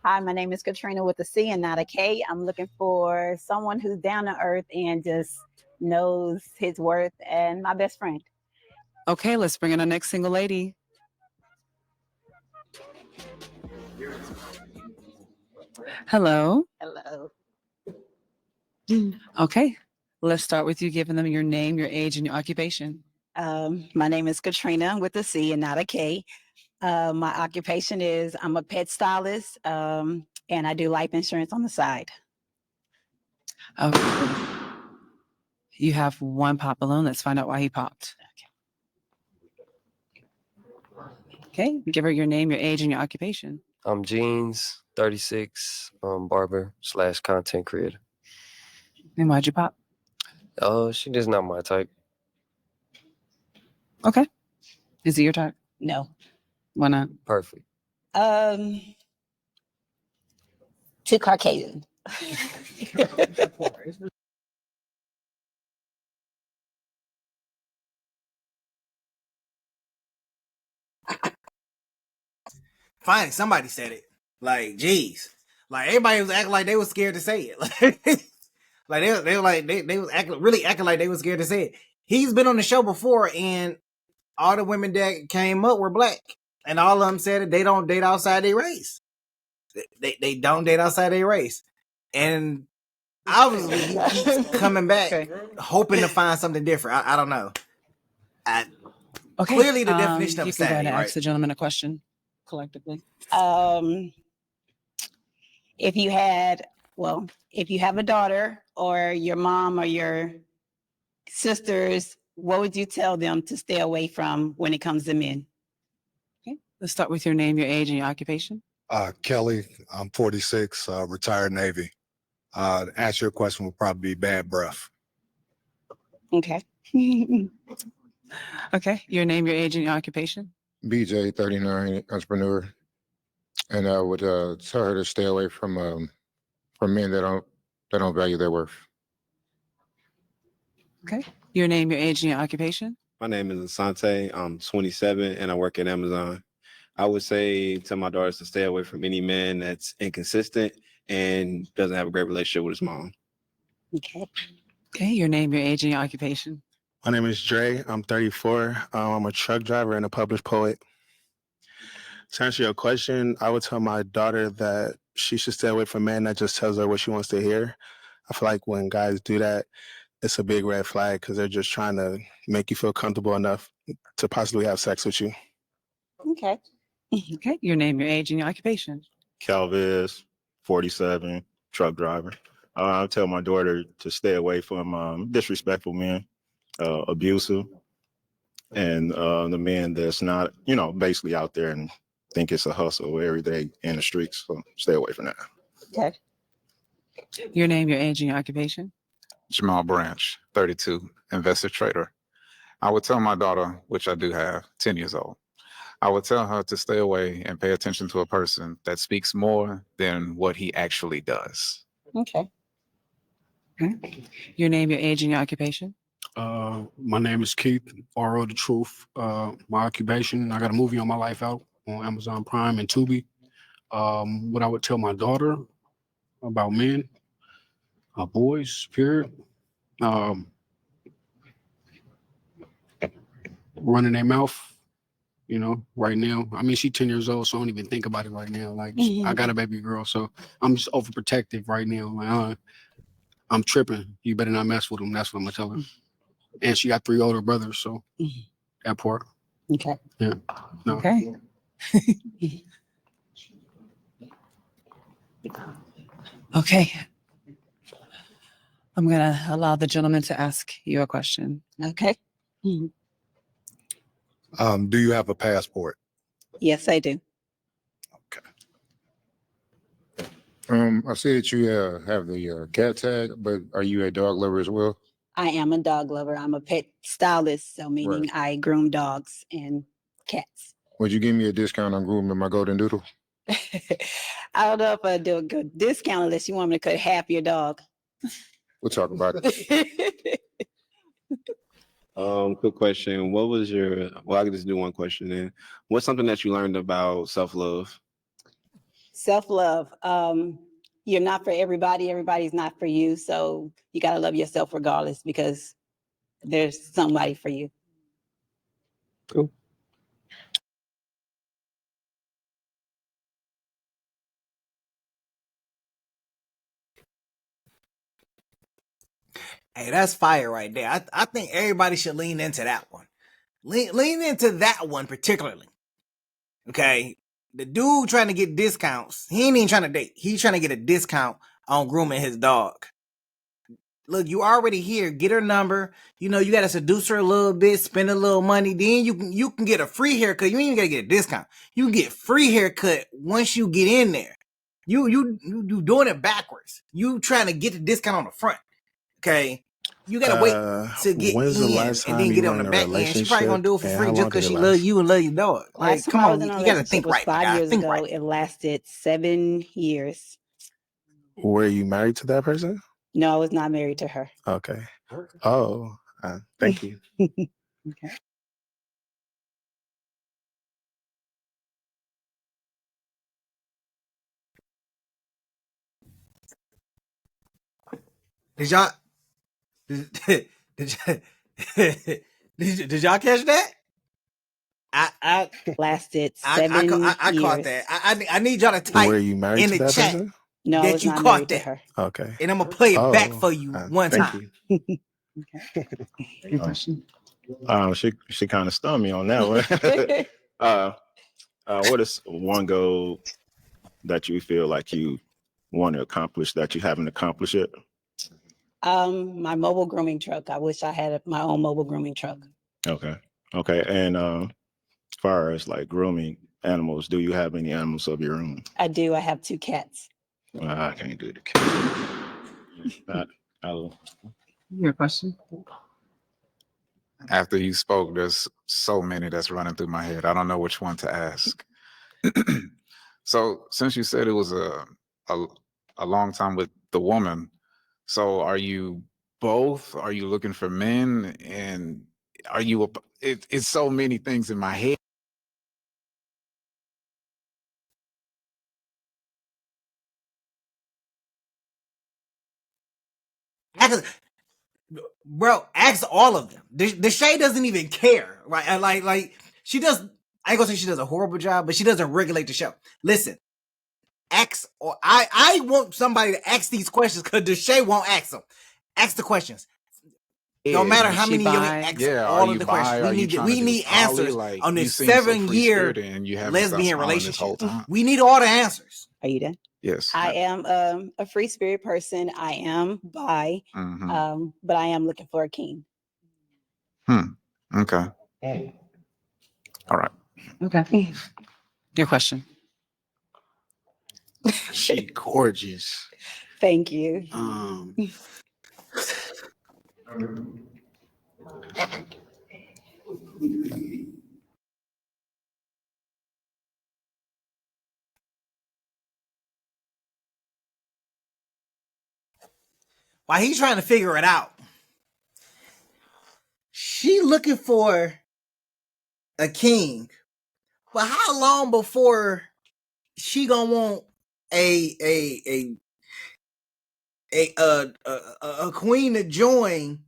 Hi, my name is Katrina with a C and not a K. I'm looking for someone who's down to earth and just knows his worth and my best friend. Okay, let's bring in our next single lady. Hello. Hello. Okay, let's start with you giving them your name, your age, and your occupation. My name is Katrina with a C and not a K. My occupation is I'm a pet stylist and I do life insurance on the side. Okay. You have one pop balloon. Let's find out why he popped. Okay, give her your name, your age, and your occupation. I'm Jeans, 36, barber / content creator. And why'd you pop? She just not my type. Okay. Is it your type? No. Why not? Perfect. Too Caucasian. Finally, somebody said it. Like, geez. Like, everybody was acting like they was scared to say it. Like, they were like, they was really acting like they was scared to say it. He's been on the show before, and all the women that came up were black. And all of them said that they don't date outside their race. They don't date outside their race. And obviously, he keeps coming back, hoping to find something different. I don't know. Okay. Clearly, the definition of you can go ahead insanity, and right? ask the gentleman a question collectively. If you have a daughter or your mom or your sisters, what would you tell them to stay away from when it comes to men? Okay. Let's start with your name, your age, and your occupation. Kelly, I'm 46, retired Navy. To answer your question would probably be bad breath. Okay. Okay. Your name, your age, and your occupation. BJ, 39, entrepreneur, and I would tell her to stay away from men that don't value their worth. Okay. Your name, your age, and your occupation. My name is Asante. I'm 27 and I work at Amazon. I would say to my daughters to stay away from any man that's inconsistent and doesn't have a great relationship with his mom. Okay. Okay. Your name, your age, and your occupation. My name is Dre. I'm 34. I'm a truck driver and a published poet. To answer your question, I would tell my daughter that she should stay away from men that just tells her what she wants to hear. I feel like when guys do that, it's a big red flag because they're just trying to make you feel comfortable enough to possibly have sex with you. Okay. Okay. Your name, your age, and your occupation. Calviz, 47, truck driver. I tell my daughter to stay away from disrespectful men, abusive, and the men that's not, basically out there and think it's a hustle every day in the streets. So stay away from that. Okay. Your name, your age, and your occupation. Jamal Branch, 32, investor trader. I would tell my daughter, which I do have, 10 years old, I would tell her to stay away and pay attention to a person that speaks more than what he actually does. Okay. Okay. Your name, your age, and your occupation. My name is Keith, RO The Truth. My occupation, I got a movie on my life out on Amazon Prime and Tubi. What I would tell my daughter about men, boys, period. Running their mouth, right now. I mean, she's 10 years old, so I don't even think about it right now. Like, I got a baby girl, so I'm just overprotective right now. Like, I'm tripping. You better not mess with them. That's what I'm going to tell her. And she got 3 older brothers, so that part. Okay. Yeah. No. Okay. Okay. I'm going to allow the gentleman to ask you a question. Okay. Do you have a passport? Yes, I do. I see that you have the cat tag, but are you a dog lover as well? I am a dog lover. I'm a pet stylist, so meaning I groom dogs and cats. Would you give me a discount on grooming my golden doodle? I don't know if I do a good discount unless you want me to cut half your dog. We'll talk about it. Quick question. What was I can just do one question then. What's something that you learned about self-love? Self-love. You're not for everybody. Everybody's not for you. So you got to love yourself regardless because there's somebody for you. Cool. Hey, that's fire right there. I think everybody should lean into that one. Lean into that one particularly. Okay. The dude trying to get discounts, he ain't even trying to date. He's trying to get a discount on grooming his dog. Look, you already here. Get her number. You know, you got to seduce her a little bit, spend a little money. Then you can get a free haircut. You ain't even got to get a discount. You can get free haircut once you get in there. You doing it backwards. You trying to get the discount on the front. Okay. You got to wait to get When's the in last and time then you get were on in the a back end. She probably going to do it for relationship, and free how just long because did it she love last? you and love your dog. Like, Last time come I was on. in a You got to relationship think was right, my 5 guy. years Think ago. right. It lasted 7 years. Were you married to that person? No, I was not married to her. Okay. Oh, thank you. Okay. Did y'all did, did y'all catch that? I lasted 7 I years. caught that. I need y'all to type Were you married in to the that chat person? No, I that was you not caught married to that. her. Okay. And I'm gonna play it back Oh, for you one thank time. you. Good question. She kind of stunned me on that one. What is one goal that you feel like you want to accomplish that you haven't accomplished yet? My mobile grooming truck. I wish I had my own mobile grooming truck. Okay. And as far as like grooming animals, do you have any animals of your own? I do. I have 2 cats. I can't do the cat. Your question? After you spoke, there's so many that's running through my head. I don't know which one to ask. So since you said it was a long time with the woman, so are you both? Are you looking for men? And are you? It's so many things in my head. Bro, ask all of them. The Shay doesn't even care, right? And like she does. I ain't gonna say she does a horrible job, but she doesn't regulate the show. Listen, ask or I want somebody to ask these questions because Deshae won't ask them. Ask the questions. No matter how She many you bi? ask Yeah, are all of you the bi? questions. Are you trying to We do need poly? answers Like on you this seem so 7-year free-spirited and you haven't stopped lesbian smiling this whole relationship. time. We need all the answers. Are you done? Yes. I am a free spirit person. I am bi, Mhm. but I am looking for a king. Okay. All right. Okay. Your question. She gorgeous. Thank you. While he's trying to figure it out, she looking for a king. But how long before she gonna want a queen to join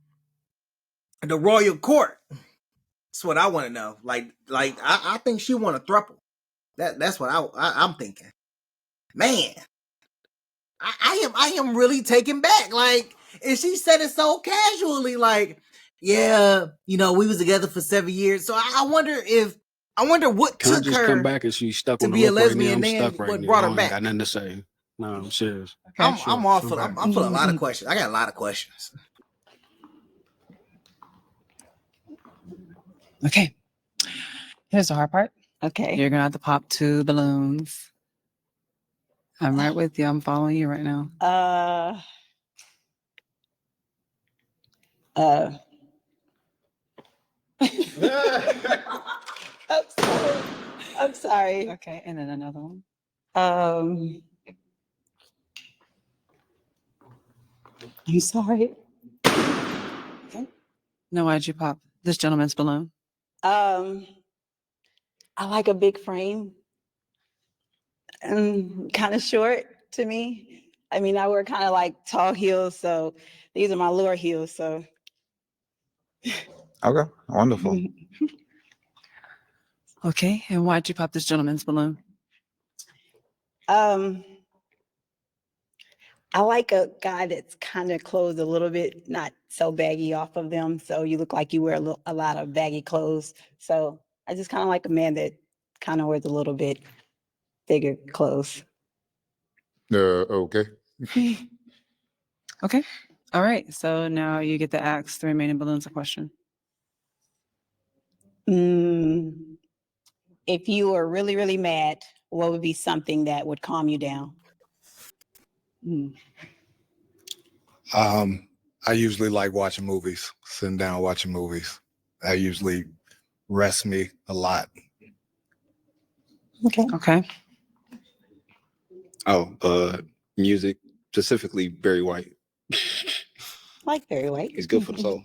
the royal court? That's what I want to know. I think she want a throuple. That's what I'm thinking. Man, I am really taken back. Like, and she said it so casually. Like, yeah, you know, we was together for 7 years. So I wonder what Can I took just come her back and she's stuck to on the be a hook right now? lesbian. I'm Then stuck right what now. brought I her ain't got back? nothing to say. No, I'm serious. I'm all Come full. back. I'm full of a lot of questions. I got a lot of questions. Okay. Here's the hard part. Okay. You're gonna have to pop 2 balloons. I'm right with you. I'm following you right now. I'm sorry. Okay, and then another one. I'm sorry. No, why'd you pop this gentleman's balloon? I like a big frame. Kind of short to me. I mean, I wear kind of like tall heels, so these are my lower heels. So Okay, wonderful. Okay, and why'd you pop this gentleman's balloon? I like a guy that's kind of clothes a little bit, not so baggy off of them. So you look like you wear a lot of baggy clothes. So I just kind of like a man that kind of wears a little bit bigger clothes. Okay. Okay. All right. So now you get to ask the remaining balloons a question. If you were really, really mad, what would be something that would calm you down? I usually like watching movies, sitting down watching movies. That usually rests me a lot. Okay. Okay. Oh, music, specifically Barry White. Like Barry White. He's good for the soul.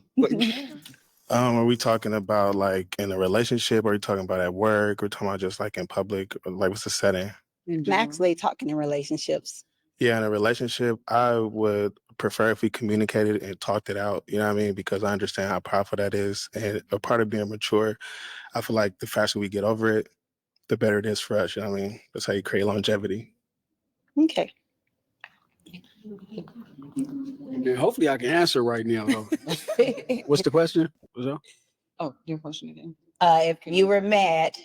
Are we talking about like in a relationship? Or are you talking about at work? Or talking about just like in public? Or like what's the setting? I'm actually talking in relationships. Yeah, in a relationship, I would prefer if we communicated and talked it out. You know what I mean? Because I understand how powerful that is. And a part of being mature, I feel like the faster we get over it, the better it is for us. You know what I mean? That's how you create longevity. Okay. Yeah, hopefully I can answer right now though. What's the question? What's up? Oh, your question again. If you were mad,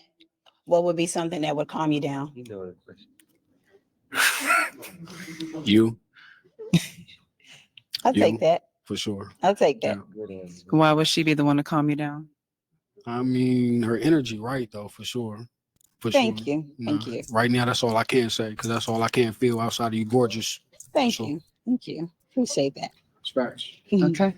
what would be something that would calm you down? You know the question. You, I'll take that. for sure. I'll take that. Yeah. Good answer. Why would she be the one to calm you down? I mean, her energy, right though, for sure. For Thank sure. you. Thank you. Right now, that's all I can say because that's all I can feel outside of you, gorgeous. Thank So- you. Thank you. Appreciate that. Scratch. Okay.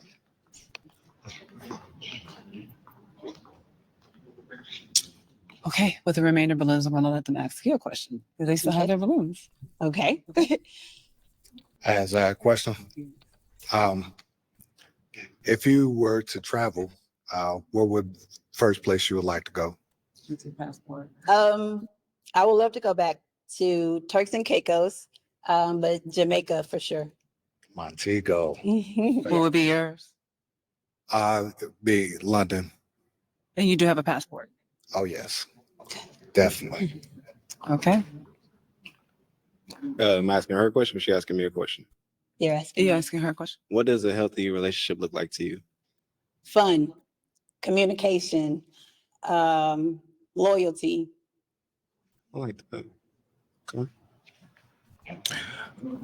Okay, with the remainder balloons, I'm going to let them ask you a question because they still have Okay. their balloons. Okay. As a question, if you were to travel, what would first place you would like to go? What's your passport? I would love to go back to Turks and Caicos, but Jamaica for sure. Montego. What would be yours? Be London. And you do have a passport. Oh yes, definitely. Okay. I'm asking her a question, or she asking me a question? You're asking. You asking her a question? What does a healthy relationship look like to you? Fun, communication, loyalty. I like that.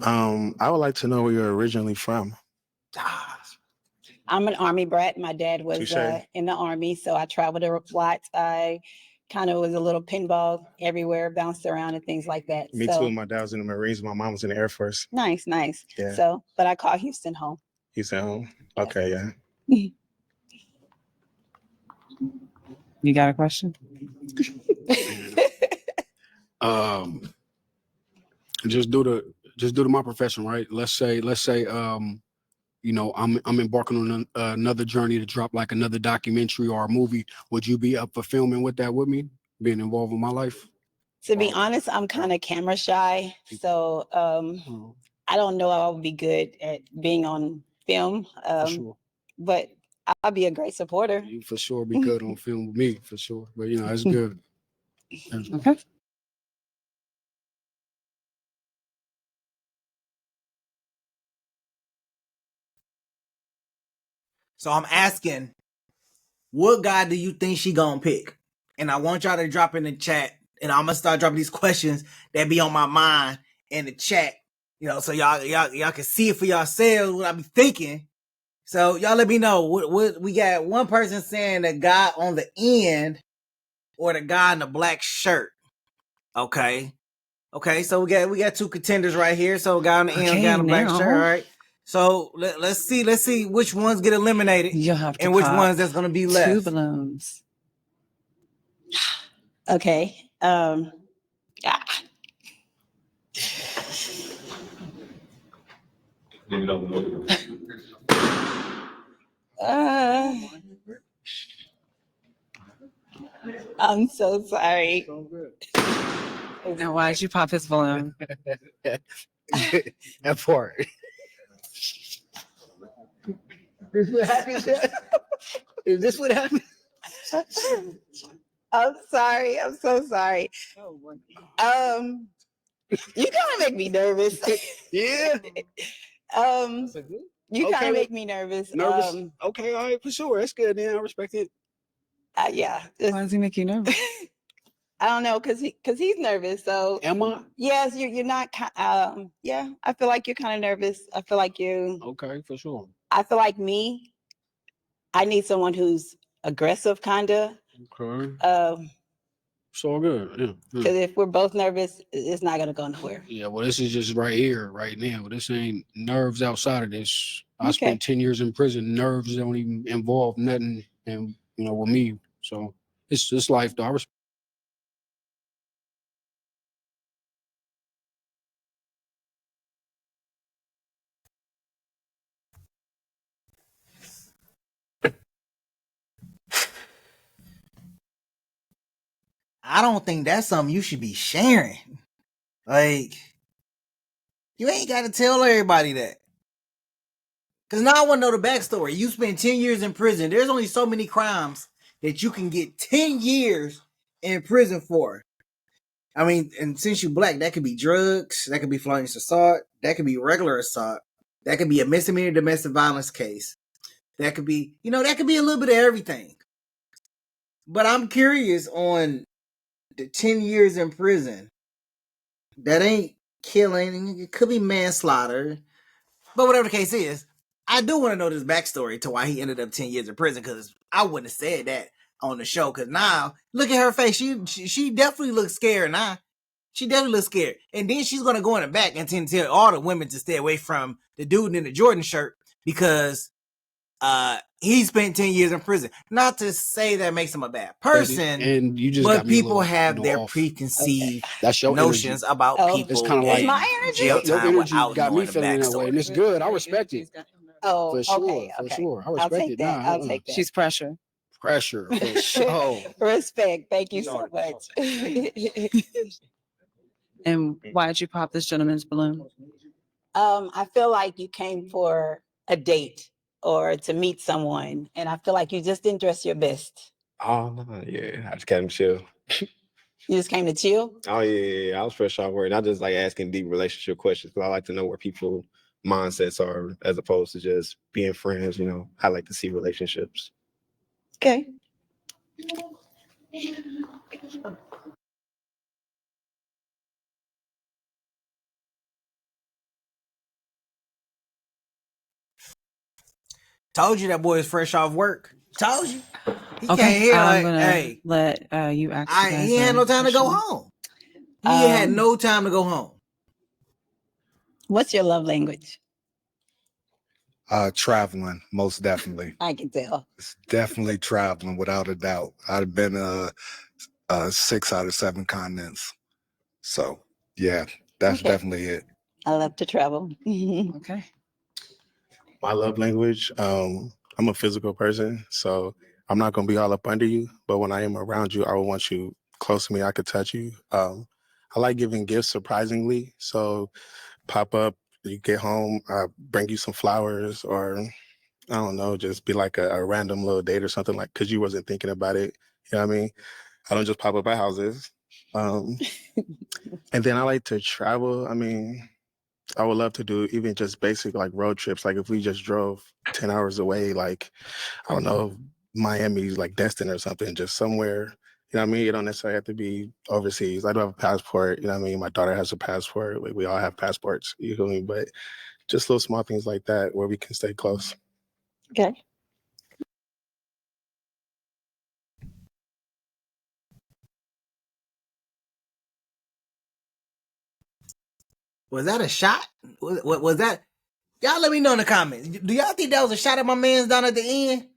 I would like to know where you're originally from. I'm an Army brat. My dad was Touche. in the Army, so I traveled a lot. I kind of was a little pinball everywhere, bounced around and things like that. Me so, too. My dad was in the Marines. My mom was in the Air Force. Nice, nice. Yeah. So, but I call Houston home. He's at home. Okay, yeah. You got a question? Just due to my profession, right? Let's say, you know, I'm embarking on another journey to drop like another documentary or a movie. Would you be up for filming with that with me? Being involved in my life? To be honest, I'm kind of camera shy, so I don't know if I would be good at being on film. For sure. But I'll be a great supporter. You for sure be good on film with me, for sure. But you know, it's good. Okay. So I'm asking, what guy do you think she gonna pick? And I want y'all to drop in the chat, and I'm gonna start dropping these questions that be on my mind in the chat. You know, so y'all can see it for yourselves what I be thinking. So y'all let me know what we got. One person saying the guy on the end or the guy in the black shirt. Okay. So we got two contenders right here. So guy on the end, guy in the black now. shirt. All right. So let's see which ones get eliminated You'll have to and which pop ones that's gonna be 2 left. balloons. Okay. I'm so sorry. Now, why did you pop his balloon? That part. This what happens? Is this what happens? I'm sorry. I'm so sorry. You kind of make me nervous. Yeah. um, you kind Okay. of make me nervous. Nervous. Okay, all right, for sure. That's good. Then I respect it. Yeah. Why does he make you nervous? I don't know, cause he's nervous. So Am I? yes, you're not. Yeah, I feel like you're kind of nervous. I feel like you. Okay, for sure. I feel like me. I need someone who's aggressive, kinda. Okay. It's all good. Yeah. Because if we're both nervous, it's not gonna go nowhere. Yeah, well, this is just right here, right now. This ain't nerves outside of this. I Okay. spent 10 years in prison. Nerves don't even involve nothing, and with me. So it's life, though. I respect. I don't think that's something you should be sharing. Like, you ain't got to tell everybody that. Because now I want to know the backstory. You spent 10 years in prison. There's only so many crimes that you can get 10 years in prison for. I mean, and since you're black, that could be drugs, that could be felonious assault, that could be regular assault, that could be a misdemeanor domestic violence case. That could be, that could be a little bit of everything. But I'm curious on the 10 years in prison. That ain't killing. It could be manslaughter. But whatever the case is, I do want to know this backstory to why he ended up 10 years in prison, because I wouldn't have said that on the show. Because now, look at her face. She definitely looks scared now. She definitely looks scared. And then she's going to go in the back and tell all the women to stay away from the dude in the Jordan shirt because he spent 10 years in prison. Not to say that makes him a bad person, and you just but got me a people little, have their off. preconceived That's your notions energy. about Oh, people It's kind of in like my energy? jail your time energy without got me knowing the feeling that way, and backstory. it's good. I respect it. Oh, For sure, okay, for okay. sure. I I'll respect take it. that. Nah, I'll take that. She's pressure. pressure for sure. Respect. Thank you so much. And why did you pop this gentleman's balloon? I feel like you came for a date or to meet someone, and I feel like you just didn't dress your best. Oh no, yeah. I just came to chill. You just came to chill. Oh yeah. I was fresh off work. And I just like asking deep relationship questions because I like to know where people mindsets are as opposed to just being friends. I like to see relationships. Okay. Told you that boy is fresh off work. Told you. He Okay, came here I'm like, gonna hey, let you ask. You guys he had no time to go question. home. He had no time to go home. What's your love language? Traveling, most definitely. I can tell. It's definitely traveling without a doubt. I've been 6 out of 7 continents. So yeah, that's Okay. definitely it. I love to travel. Okay. My love language, I'm a physical person, so I'm not gonna be all up under you, but when I am around you, I will want you close to me. I could touch you. I like giving gifts surprisingly. So pop up, you get home, I bring you some flowers, or I don't know, just be like a random little date or something, like because you wasn't thinking about it. You know what I mean? I don't just pop up at houses. And then I like to travel. I mean, I would love to do even just basic like road trips. Like if we just drove 10 hours away, like, I don't know, Miami's like Destin or something, just somewhere, you know what I mean? You don't necessarily have to be overseas. I do have a passport, you know what I mean? My daughter has a passport. We all have passports, you feel me? But just little small things like that where we can stay close. Okay. Was that a shot? Was that? Y'all let me know in the comments. Do y'all think that was a shot at my man's down at the end?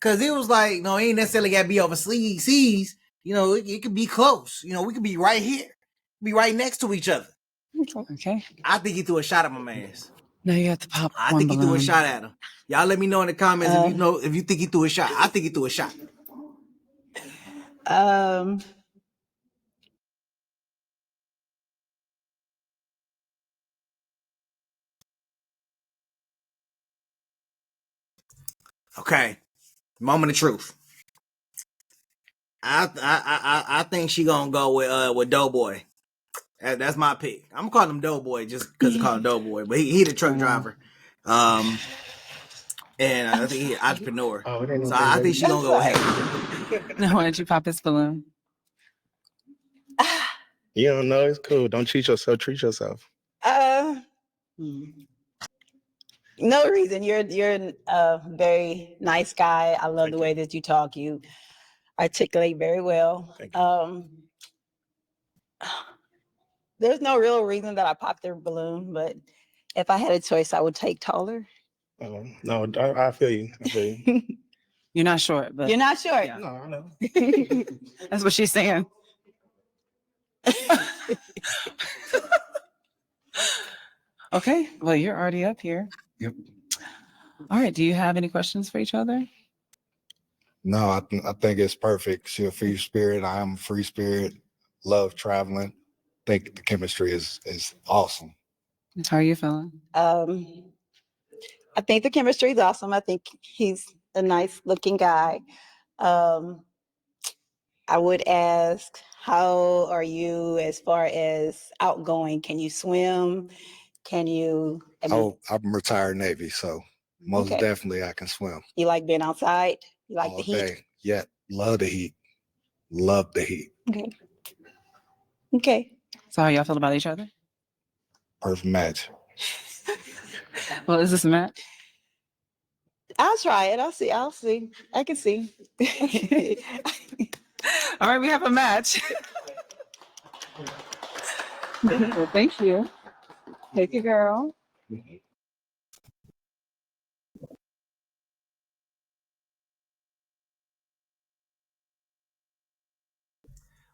Because it was like, no, it ain't necessarily got to be overseas. It could be close. We could be right here. Be right next to each other. Okay. I think he threw a shot at my man's. Now you have to pop I one think he threw a balloon. shot at him. Y'all let me know in the comments if you think he threw a shot. I think he threw a shot. Okay, moment of truth. I think she gonna go with Doughboy. That's my pick. I'm calling him Doughboy just because I call him Doughboy, but he the truck driver. And I think he's an entrepreneur. Oh, it ain't no So I think she gonna go with him. Now, why don't you pop his balloon? You don't know, it's cool. Don't cheat yourself, treat yourself. No reason. You're a very nice guy. I love the way that you talk. You articulate very well. There's no real reason that I popped their balloon, but if I had a choice, I would take taller. No, I feel you. I feel you. You're not short, but You're not short. Yeah. No, I know. That's what she's saying. Okay, well, you're already up here. Yep. All right, do you have any questions for each other? No, I think it's perfect. She's a free spirit. I am a free spirit. Love traveling. Think the chemistry is awesome. How are you feeling? I think the chemistry is awesome. I think he's a nice looking guy. I would ask, how are you as far as outgoing? Can you swim? Can you? Oh, I'm retired Navy, so most Okay. definitely I can swim You like being outside? You like all the heat? day. Yeah, love the heat. Love the heat. Okay. Okay. So how y'all feel about each other? Perfect match. Well, is this a match? I'll try it. I'll see. I can see. All right, we have a match. Well, thank you. Take your girl.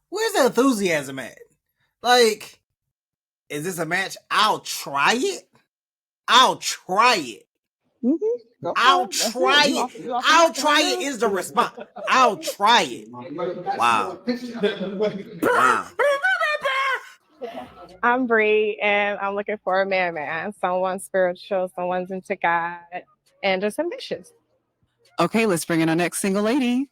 Where's the enthusiasm at? Like, is this a match? I'll try it. I'll try it. I'll try it. I'll try it is the response. I'll try it. Wow. Wow. I'm Bree, and I'm looking for a man. Someone spiritual, someone's into God, and just ambitious. Okay, let's bring in our next single lady.